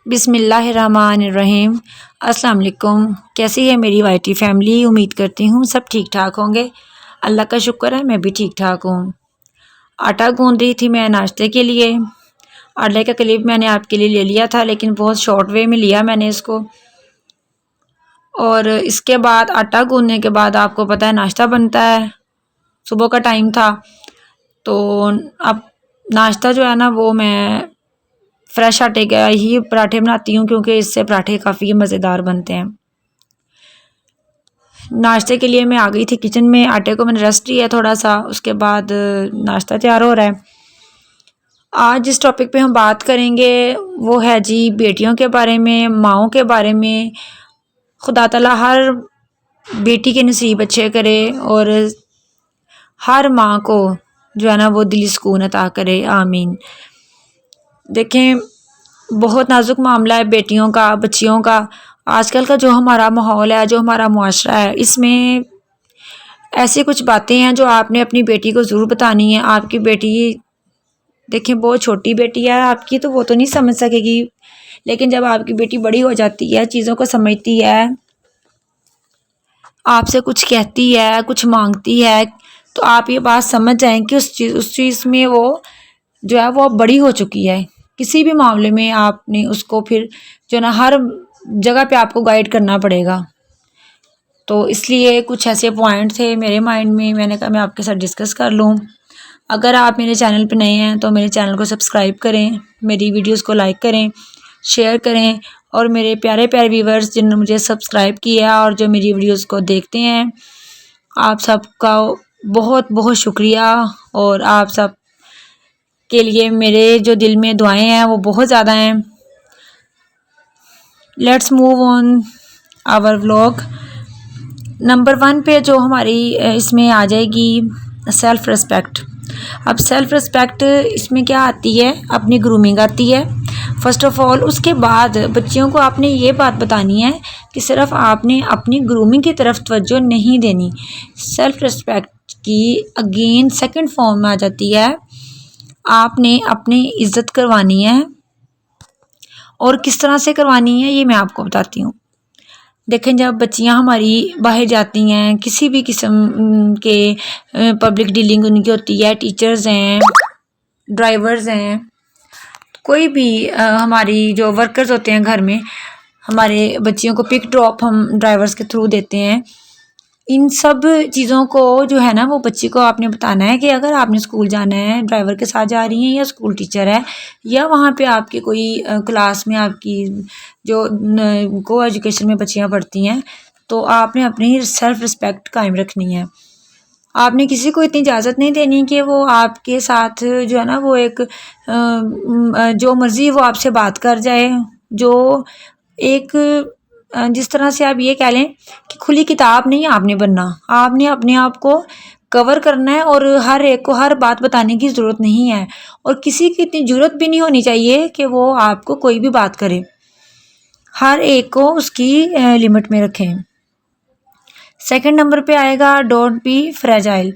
बिस्मिल्लाहिर्रहमानिर्रहीम। अस्सलाम वालेकुम। कैसी है मेरी वाईटी फैमिली? उम्मीद करती हूँ सब ठीक ठाक होंगे। अल्लाह का शुक्र है मैं भी ठीक ठाक हूँ। आटा गूंद रही थी मैं नाश्ते के लिए। आटे का क्लिप मैंने आपके लिए ले लिया था, लेकिन बहुत शॉर्ट वे में लिया मैंने इसको। और इसके बाद आटा गूंदने के बाद आपको पता है नाश्ता बनता है। सुबह का टाइम था तो अब नाश्ता जो है ना वो मैं फ्रेश आटे का ही पराठे बनाती हूँ, क्योंकि इससे पराठे काफ़ी मज़ेदार बनते हैं। नाश्ते के लिए मैं आ गई थी किचन में। आटे को मैंने रेस्ट दिया थोड़ा सा, उसके बाद नाश्ता तैयार हो रहा है। आज जिस टॉपिक पे हम बात करेंगे वो है जी बेटियों के बारे में, माओं के बारे में। खुदा ताला हर बेटी के नसीब अच्छे करे और हर माँ को जो है ना वो दिली सुकून अता करे, आमीन। देखें, बहुत नाजुक मामला है बेटियों का, बच्चियों का। आजकल का जो हमारा माहौल है, जो हमारा मुआशरा है, इसमें ऐसी कुछ बातें हैं जो आपने अपनी बेटी को ज़रूर बतानी है। आपकी बेटी देखें बहुत छोटी बेटी है आपकी, तो वो तो नहीं समझ सकेगी, लेकिन जब आपकी बेटी बड़ी हो जाती है, चीज़ों को समझती है, आपसे कुछ कहती है, कुछ मांगती है, तो आप ये बात समझ जाएं कि उस चीज़ में वो जो है वो बड़ी हो चुकी है। किसी भी मामले में आपने उसको फिर जो ना हर जगह पे आपको गाइड करना पड़ेगा। तो इसलिए कुछ ऐसे पॉइंट थे मेरे माइंड में, मैंने कहा मैं आपके साथ डिस्कस कर लूँ। अगर आप मेरे चैनल पे नए हैं तो मेरे चैनल को सब्सक्राइब करें, मेरी वीडियोस को लाइक करें, शेयर करें। और मेरे प्यारे प्यारे व्यूवर्स जिन्होंने मुझे सब्सक्राइब किया और जो मेरी वीडियोस को देखते हैं, आप सबका बहुत बहुत शुक्रिया। और आप सब के लिए मेरे जो दिल में दुआएं हैं वो बहुत ज़्यादा हैं। Let's move on our vlog. Number 1 पे जो हमारी इसमें आ जाएगी सेल्फ़ रिस्पेक्ट। अब सेल्फ़ रिस्पेक्ट इसमें क्या आती है? अपनी ग्रूमिंग आती है फ़र्स्ट ऑफ़ ऑल। उसके बाद बच्चियों को आपने ये बात बतानी है कि सिर्फ आपने अपनी ग्रूमिंग की तरफ तवज्जो नहीं देनी। सेल्फ़ रिस्पेक्ट की अगेन सेकंड फॉर्म में आ जाती है, आपने अपनी इज़्ज़त करवानी है। और किस तरह से करवानी है ये मैं आपको बताती हूँ। देखें, जब बच्चियाँ हमारी बाहर जाती हैं, किसी भी किस्म के पब्लिक डीलिंग उनकी होती है, टीचर्स हैं, ड्राइवर्स हैं, कोई भी हमारी जो वर्कर्स होते हैं घर में, हमारे बच्चियों को पिक ड्रॉप हम ड्राइवर्स के थ्रू देते हैं। इन सब चीज़ों को जो है ना वो बच्ची को आपने बताना है कि अगर आपने स्कूल जाना है, ड्राइवर के साथ जा रही हैं, या स्कूल टीचर है, या वहाँ पे आपकी कोई क्लास में आपकी जो को एजुकेशन में बच्चियाँ पढ़ती हैं, तो आपने अपनी सेल्फ़ रिस्पेक्ट कायम रखनी है। आपने किसी को इतनी इजाज़त नहीं देनी कि वो आपके साथ जो है ना वो एक जो मर्ज़ी वो आपसे बात कर जाए। जो एक जिस तरह से आप ये कह लें कि खुली किताब नहीं आपने बनना, आपने अपने आप को कवर करना है और हर एक को हर बात बताने की ज़रूरत नहीं है। और किसी की इतनी ज़रूरत भी नहीं होनी चाहिए कि वो आपको कोई भी बात करे। हर एक को उसकी लिमिट में रखें। सेकंड नंबर पे आएगा डोंट बी फ्रेजाइल।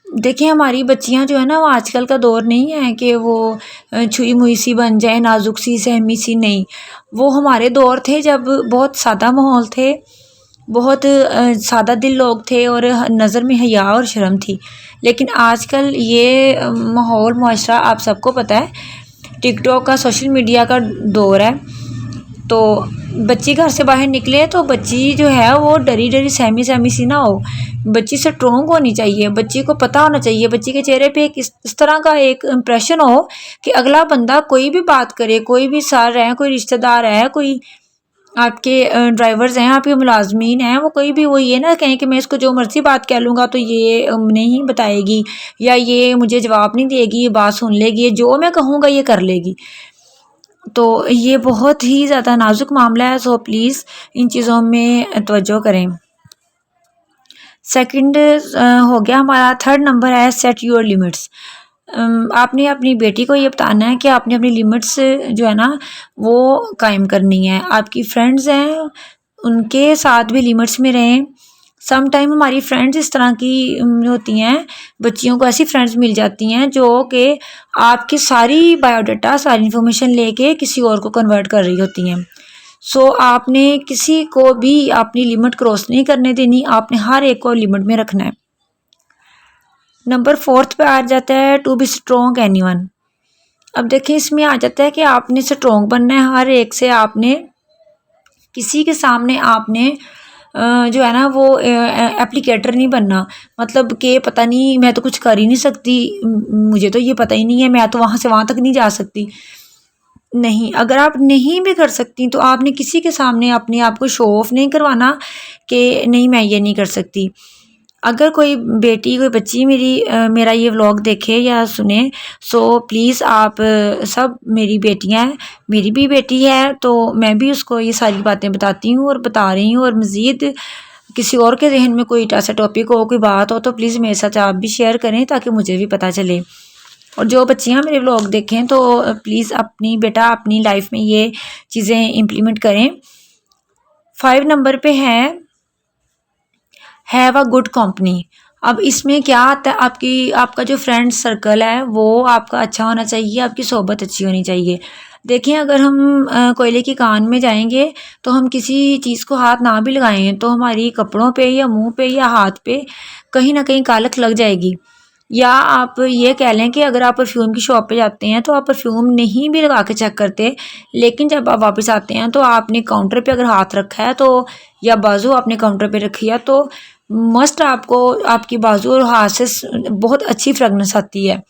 देखिए, हमारी बच्चियां जो है ना वो आजकल का दौर नहीं है कि वो छुई मुई सी बन जाए, नाजुक सी सहमी सी, नहीं। वो हमारे दौर थे जब बहुत सादा माहौल थे, बहुत सादा दिल लोग थे और नज़र में हया और शर्म थी। लेकिन आजकल ये माहौल मुआशरा आप सबको पता है, टिकटॉक का, सोशल मीडिया का दौर है। तो बच्ची घर से बाहर निकले तो बच्ची जो है वो डरी डरी सहमी सहमी सी ना हो। बच्ची स्ट्रोंग होनी चाहिए, बच्ची को पता होना चाहिए, बच्ची के चेहरे पे एक इस तरह का एक इम्प्रेशन हो कि अगला बंदा कोई भी बात करे, कोई भी सर है, कोई रिश्तेदार है, कोई आपके ड्राइवर्स हैं, आपके मुलाजमीन हैं, वो कोई भी वो ये ना कहें कि मैं इसको जो मर्ज़ी बात कह लूँगा तो ये नहीं बताएगी, या ये मुझे जवाब नहीं देगी, ये बात सुन लेगी, जो मैं कहूँगा ये कर लेगी। तो ये बहुत ही ज़्यादा नाजुक मामला है, सो प्लीज़ इन चीज़ों में तवज्जो करें। सेकंड हो गया हमारा। थर्ड नंबर है सेट योर लिमिट्स। आपने अपनी बेटी को ये बताना है कि आपने अपनी लिमिट्स जो है ना वो कायम करनी है। आपकी फ्रेंड्स हैं उनके साथ भी लिमिट्स में रहें, सम टाइम हमारी फ्रेंड्स इस तरह की होती हैं, बच्चियों को ऐसी फ्रेंड्स मिल जाती हैं जो कि आपकी सारी बायोडाटा, सारी इन्फॉर्मेशन लेके किसी और को कन्वर्ट कर रही होती हैं। सो आपने किसी को भी अपनी लिमिट क्रॉस नहीं करने देनी, आपने हर एक को लिमिट में रखना है। नंबर 4 पे आ जाता है टू बी स्ट्रॉन्ग एनीवन। अब देखिए इसमें आ जाता है कि आपने स्ट्रॉन्ग बनना है हर एक से, आपने किसी के सामने आपने जो है ना वो एप्लीकेटर नहीं बनना, मतलब कि पता नहीं मैं तो कुछ कर ही नहीं सकती, मुझे तो ये पता ही नहीं है, मैं तो वहाँ से वहाँ तक नहीं जा सकती। नहीं, अगर आप नहीं भी कर सकती तो आपने किसी के सामने अपने आप को शो ऑफ नहीं करवाना कि नहीं मैं ये नहीं कर सकती। अगर कोई बेटी, कोई बच्ची मेरा ये व्लॉग देखे या सुने, सो प्लीज़ आप सब मेरी बेटियां हैं, मेरी भी बेटी है, तो मैं भी उसको ये सारी बातें बताती हूँ और बता रही हूँ। और मज़ीद किसी और के जहन में कोई ऐसा टॉपिक हो, कोई बात हो, तो प्लीज़ मेरे साथ आप भी शेयर करें ताकि मुझे भी पता चले। और जो बच्चियां मेरे व्लॉग देखें तो प्लीज़ अपनी लाइफ में ये चीज़ें इम्प्लीमेंट करें। 5 नंबर पे है हैव अ गुड कंपनी। अब इसमें क्या आता है, आपका जो फ्रेंड सर्कल है वो आपका अच्छा होना चाहिए, आपकी सोहबत अच्छी होनी चाहिए। देखें अगर हम कोयले की कान में जाएंगे तो हम किसी चीज़ को हाथ ना भी लगाएं तो हमारी कपड़ों पे या मुंह पे या हाथ पे कहीं ना कहीं कालख लग जाएगी। या आप ये कह लें कि अगर आप परफ्यूम की शॉप पे जाते हैं तो आप परफ्यूम नहीं भी लगा के चेक करते, लेकिन जब आप वापस आते हैं तो आपने काउंटर पे अगर हाथ रखा है तो, या बाजू आपने काउंटर पे रखी है तो मस्ट आपको आपकी बाजू और हाथ से बहुत अच्छी फ्रेगनेंस आती है।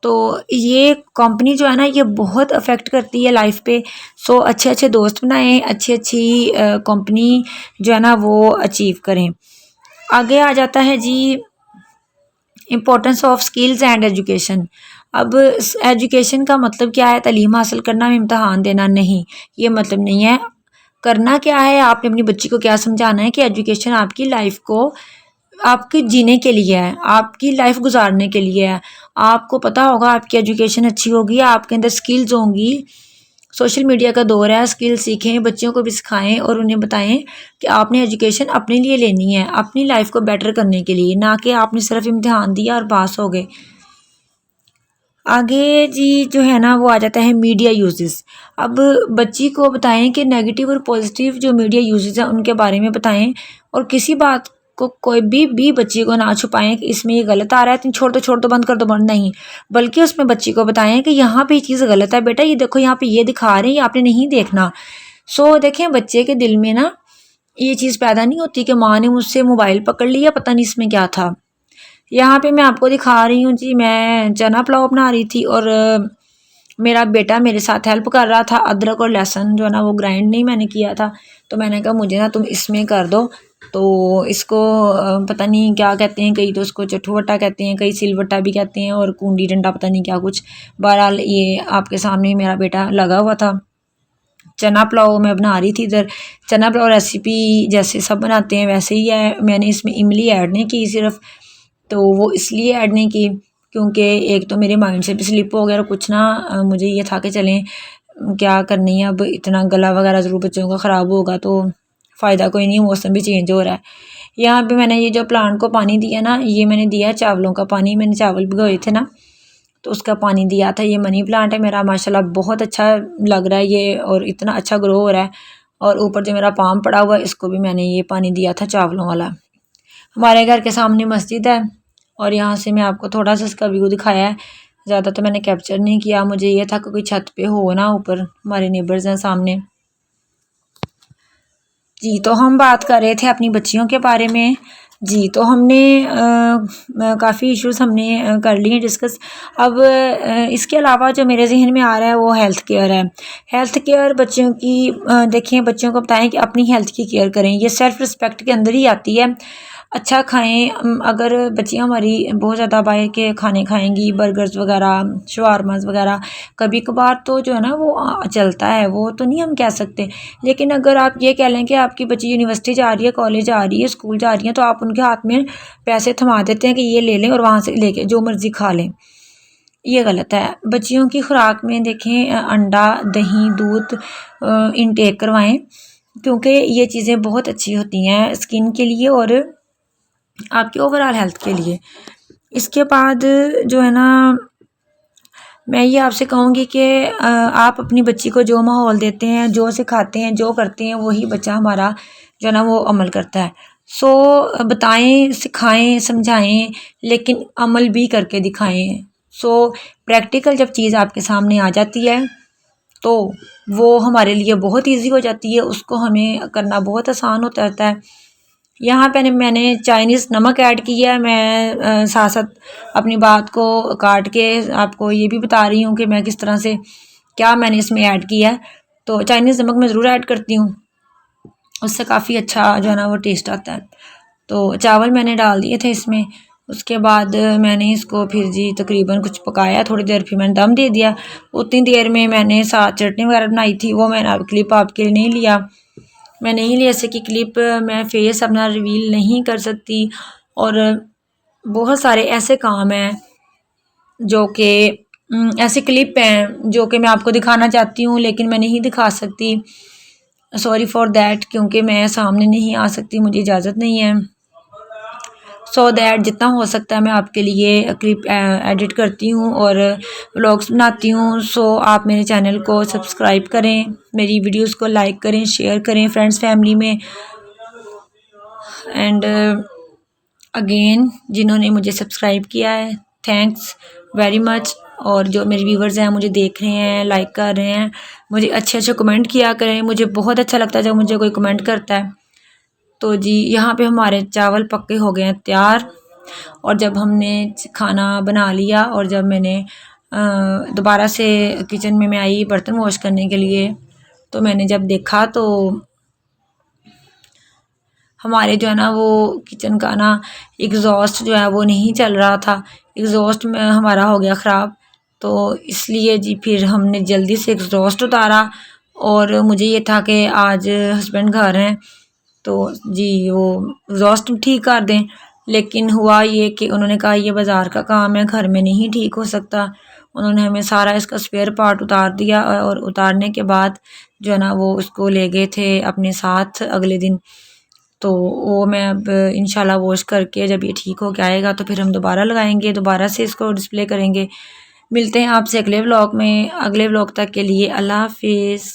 तो ये कंपनी जो है ना ये बहुत अफेक्ट करती है लाइफ पे। सो अच्छे अच्छे दोस्त बनाएं, अच्छी अच्छी कंपनी जो है ना वो अचीव करें। आगे आ जाता है जी importance of skills and education. अब एजुकेशन का मतलब क्या है, तालीम हासिल करना, इम्तहान देना नहीं, ये मतलब नहीं है। करना क्या है, आपने अपनी बच्ची को क्या समझाना है कि एजुकेशन आपकी लाइफ को आपके जीने के लिए है, आपकी लाइफ गुजारने के लिए है। आपको पता होगा आपकी एजुकेशन अच्छी होगी, आपके अंदर स्किल्स होंगी। सोशल मीडिया का दौर है, स्किल सीखें, बच्चों को भी सिखाएं और उन्हें बताएं कि आपने एजुकेशन अपने लिए लेनी है, अपनी लाइफ को बेटर करने के लिए, ना कि आपने सिर्फ इम्तिहान दिया और पास हो गए। आगे जी जो है ना वो आ जाता है मीडिया यूजेस। अब बच्ची को बताएं कि नेगेटिव और पॉजिटिव जो मीडिया यूजेस हैं उनके बारे में बताएं, और किसी बात को कोई भी बच्ची को ना छुपाएं कि इसमें ये गलत आ रहा है, तुम छोड़ दो बंद कर दो, बंद नहीं, बल्कि उसमें बच्ची को बताएं कि यहाँ पे ये चीज़ गलत है बेटा, ये देखो यहाँ पे ये दिखा रहे हैं, ये आपने नहीं देखना। सो देखें बच्चे के दिल में ना ये चीज़ पैदा नहीं होती कि माँ ने मुझसे मोबाइल पकड़ लिया, पता नहीं इसमें क्या था। यहाँ पे मैं आपको दिखा रही हूँ जी, मैं चना पुलाव बना रही थी और मेरा बेटा मेरे साथ हेल्प कर रहा था। अदरक और लहसुन जो है ना वो ग्राइंड नहीं मैंने किया था, तो मैंने कहा मुझे ना तुम इसमें कर दो। तो इसको पता नहीं क्या कहते हैं, कई तो उसको चटुवटा कहते हैं, कई सिलवट्टा भी कहते हैं, और कूंडी डंडा पता नहीं क्या कुछ। बहरहाल ये आपके सामने मेरा बेटा लगा हुआ था। चना पुलाव मैं बना रही थी इधर। चना पुलाव रेसिपी जैसे सब बनाते हैं वैसे ही है, मैंने इसमें इमली ऐड नहीं की सिर्फ, तो वो इसलिए ऐड नहीं की क्योंकि एक तो मेरे माइंड से भी स्लिप हो गया, और कुछ ना मुझे ये था कि चलें क्या करनी है, अब इतना गला वगैरह ज़रूर बच्चों का ख़राब होगा तो फ़ायदा कोई नहीं, मौसम भी चेंज हो रहा है। यहाँ पे मैंने ये जो प्लांट को पानी दिया ना, ये मैंने दिया चावलों का पानी, मैंने चावल भिगोए थे ना तो उसका पानी दिया था। ये मनी प्लांट है मेरा, माशाल्लाह बहुत अच्छा लग रहा है ये, और इतना अच्छा ग्रो हो रहा है। और ऊपर जो मेरा पाम पड़ा हुआ है इसको भी मैंने ये पानी दिया था चावलों वाला। हमारे घर के सामने मस्जिद है और यहाँ से मैं आपको थोड़ा सा इसका व्यू दिखाया है, ज़्यादा तो मैंने कैप्चर नहीं किया। मुझे ये था कि कोई छत पे हो ना, ऊपर हमारे नेबर्स हैं सामने जी। तो हम बात कर रहे थे अपनी बच्चियों के बारे में जी। तो हमने काफ़ी इश्यूज हमने कर लिए डिस्कस। अब इसके अलावा जो मेरे जहन में आ रहा है वो हेल्थ केयर है। हेल्थ केयर बच्चों की देखें, बच्चों को बताएं कि अपनी हेल्थ की केयर करें, ये सेल्फ़ रिस्पेक्ट के अंदर ही आती है। अच्छा खाएं, अगर बच्चियां हमारी बहुत ज़्यादा बाहर के खाने खाएंगी, बर्गर्स वगैरह, शवारमास वगैरह, कभी कभार तो जो है ना वो चलता है, वो तो नहीं हम कह सकते। लेकिन अगर आप ये कह लें कि आपकी बच्ची यूनिवर्सिटी जा रही है, कॉलेज जा रही है, स्कूल जा रही है, तो आप उनके हाथ में पैसे थमा देते हैं कि ये ले लें और वहाँ से लेके जो मर्ज़ी खा लें, ये गलत है। बच्चियों की खुराक में देखें अंडा, दही, दूध इनटेक करवाएं। क्योंकि ये चीज़ें बहुत अच्छी होती हैं स्किन के लिए और आपकी ओवरऑल हेल्थ के लिए। इसके बाद जो है ना, मैं ये आपसे कहूँगी कि आप अपनी बच्ची को जो माहौल देते हैं, जो सिखाते हैं, जो करते हैं, वही बच्चा हमारा जो है ना वो अमल करता है। सो बताएं, सिखाएं, समझाएं, लेकिन अमल भी करके दिखाएं। सो प्रैक्टिकल जब चीज़ आपके सामने आ जाती है तो वो हमारे लिए बहुत इजी हो जाती है, उसको हमें करना बहुत आसान होता रहता है। यहाँ पे मैंने चाइनीज़ नमक ऐड किया है। मैं साथ साथ अपनी बात को काट के आपको ये भी बता रही हूँ कि मैं किस तरह से क्या मैंने इसमें ऐड किया है। तो चाइनीज़ नमक मैं ज़रूर ऐड करती हूँ, उससे काफ़ी अच्छा जो है ना वो टेस्ट आता है। तो चावल मैंने डाल दिए थे इसमें। उसके बाद मैंने इसको फिर जी तकरीबन कुछ पकाया थोड़ी देर, फिर मैंने दम दे दिया। उतनी देर में मैंने साथ चटनी वगैरह बनाई थी, वो मैंने क्लिप आपके लिए नहीं लिया। मैं नहीं ले सकी क्लिप, मैं फेस अपना रिवील नहीं कर सकती और बहुत सारे ऐसे काम हैं जो कि ऐसे क्लिप हैं जो कि मैं आपको दिखाना चाहती हूँ लेकिन मैं नहीं दिखा सकती। सॉरी फॉर दैट, क्योंकि मैं सामने नहीं आ सकती, मुझे इजाज़त नहीं है। सो दैट जितना हो सकता है मैं आपके लिए क्लिप एडिट करती हूँ और व्लॉग्स बनाती हूँ। सो आप मेरे चैनल को सब्सक्राइब करें, मेरी वीडियोस को लाइक करें, शेयर करें फ्रेंड्स फैमिली में। एंड अगेन जिन्होंने मुझे सब्सक्राइब किया है, थैंक्स वेरी मच। और जो मेरे व्यूवर्स हैं मुझे देख रहे हैं, लाइक कर रहे हैं, मुझे अच्छे अच्छे कमेंट किया करें। मुझे बहुत अच्छा लगता है जब मुझे कोई कमेंट करता है। तो जी यहाँ पे हमारे चावल पक्के हो गए हैं तैयार। और जब हमने खाना बना लिया और जब मैंने दोबारा से किचन में मैं आई बर्तन वॉश करने के लिए, तो मैंने जब देखा तो हमारे जो है ना वो किचन का ना एग्ज़ॉस्ट जो है वो नहीं चल रहा था। एग्ज़ॉस्ट में हमारा हो गया ख़राब, तो इसलिए जी फिर हमने जल्दी से एग्ज़ॉस्ट उतारा। और मुझे ये था कि आज हस्बैंड घर हैं तो जी वो एग्ज़ॉस्ट ठीक कर दें, लेकिन हुआ ये कि उन्होंने कहा ये बाज़ार का काम है, घर में नहीं ठीक हो सकता। उन्होंने हमें सारा इसका स्पेयर पार्ट उतार दिया और उतारने के बाद जो है ना वो उसको ले गए थे अपने साथ अगले दिन। तो वो मैं अब इंशाल्लाह वॉश करके जब ये ठीक हो के आएगा तो फिर हम दोबारा लगाएंगे, दोबारा से इसको डिस्प्ले करेंगे। मिलते हैं आपसे अगले व्लॉग में। अगले व्लॉग तक के लिए अल्लाह हाफिज़।